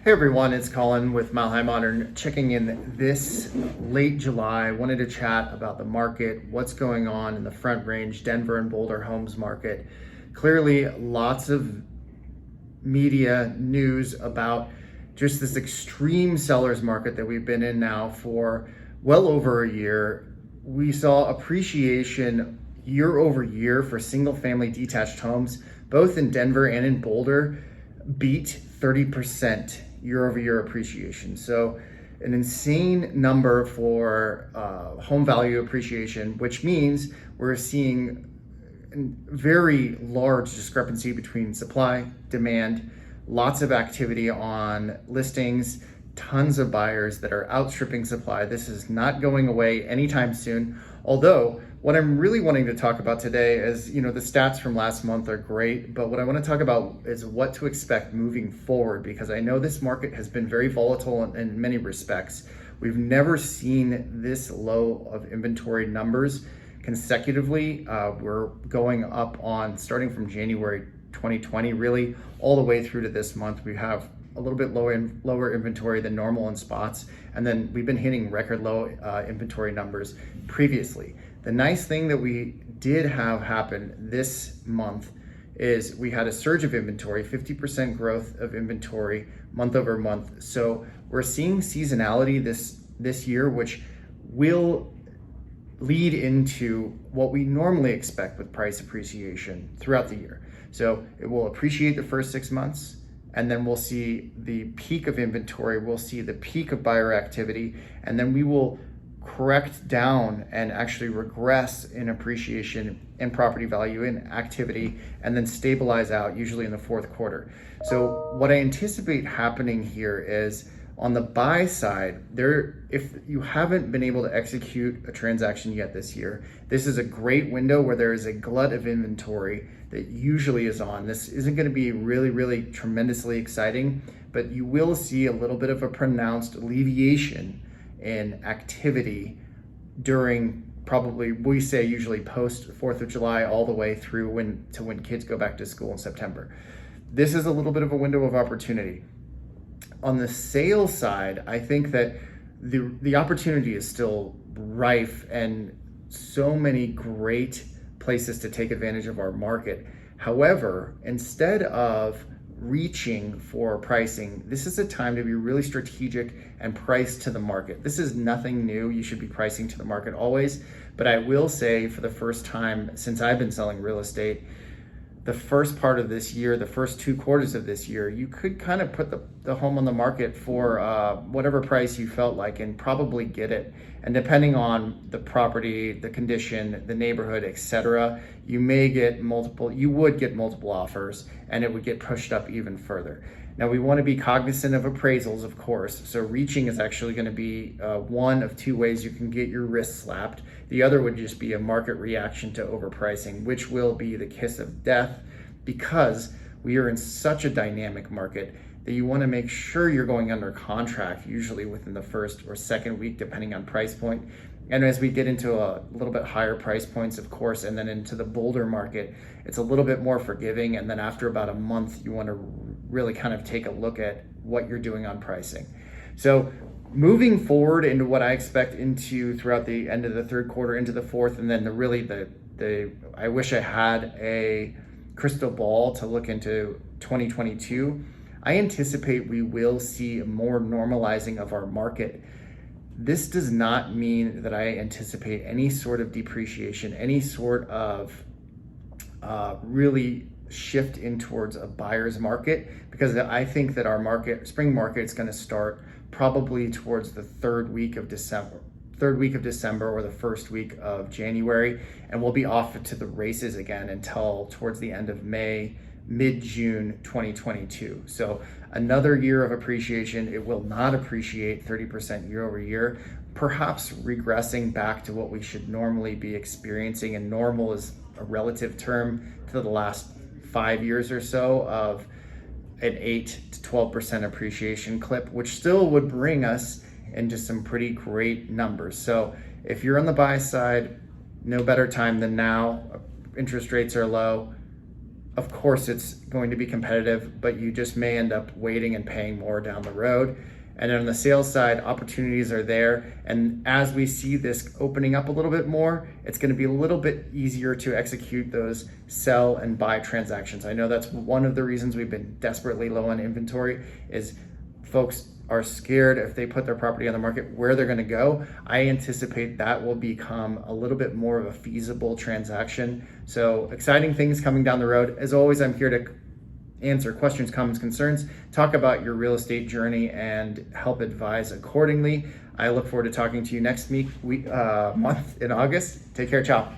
Hey everyone, it's Colin with Mile High Modern checking in this late July. Wanted to chat about the market, what's going on in the Front Range, Denver and Boulder homes market. Clearly, lots of media news about just this extreme seller's market that we've been in now for well over a year. We saw appreciation year over year for single family detached homes, both in Denver and in Boulder, beat 30% year over year appreciation. So an insane number for home value appreciation, which means we're seeing a very large discrepancy between supply, demand, lots of activity on listings, tons of buyers that are outstripping supply. This is not going away anytime soon. Although what I'm really wanting to talk about today is, the stats from last month are great, but what I want to talk about is what to expect moving forward, because I know this market has been very volatile in many respects. We've never seen this low of inventory numbers consecutively. We're going up on starting from January 2020, really all the way through to this month. We have a little bit lower inventory than normal in spots, and then we've been hitting record low inventory numbers previously. The nice thing that we did have happen this month is we had a surge of inventory, 50% growth of inventory month over month. So we're seeing seasonality this year, which will lead into what we normally expect with price appreciation throughout the year. So it will appreciate the first 6 months, and then we'll see the peak of inventory, we'll see the peak of buyer activity, and then we will correct down and actually regress in appreciation and property value in activity, and then stabilize out usually in the fourth quarter. So what I anticipate happening here is, on the buy side, if you haven't been able to execute a transaction yet this year, this is a great window where there is a glut of inventory that usually is on. This isn't going to be really, really tremendously exciting, but you will see a little bit of a pronounced alleviation in activity during, probably, we say usually post 4th of July all the way through when kids go back to school in September. This is a little bit of a window of opportunity. On the sales side, I think that the opportunity is still rife and so many great places to take advantage of our market. However, instead of reaching for pricing, this is a time to be really strategic and price to the market. This is nothing new. You should be pricing to the market always. But I will say, for the first time since I've been selling real estate, the first part of this year, the first 2 quarters of this year, you could kind of put the home on the market for whatever price you felt like and probably get it. And depending on the property, the condition, the neighborhood, etc., you would get multiple offers, and it would get pushed up even further. Now, we want to be cognizant of appraisals, of course. So reaching is actually going to be one of 2 ways you can get your wrist slapped. The other would just be a market reaction to overpricing, which will be the kiss of death, because we are in such a dynamic market that you want to make sure you're going under contract, usually within the first or second week, depending on price point. And as we get into a little bit higher price points, of course, and then into the Boulder market, it's a little bit more forgiving. And then after about a month, you want to really kind of take a look at what you're doing on pricing. So moving forward into what I expect into throughout the end of the third quarter, into the fourth, and then I wish I had a crystal ball to look into 2022. I anticipate we will see a more normalizing of our market. This does not mean that I anticipate any sort of depreciation, any sort of really shift in towards a buyer's market, because I think that our spring market is going to start probably towards the third week of December or the first week of January, and we'll be off to the races again until towards the end of May, mid-June 2022. So another year of appreciation. It will not appreciate 30% year over year, perhaps regressing back to what we should normally be experiencing. And normal is a relative term to the last 5 years or so of an 8 to 12% appreciation clip, which still would bring us into some pretty great numbers. So if you're on the buy side, no better time than now. Interest rates are low. of course it's going to be competitive, but you just may end up waiting and paying more down the road. And then on the sales side, opportunities are there. And as we see this opening up a little bit more, it's going to be a little bit easier to execute those sell and buy transactions. I know that's one of the reasons we've been desperately low on inventory is folks are scared if they put their property on the market where they're going to go. I anticipate that will become a little bit more of a feasible transaction. So exciting things coming down the road. As always, I'm here to answer questions, comments, concerns, talk about your real estate journey, and help advise accordingly. I look forward to talking to you next month in August. Take care. Ciao.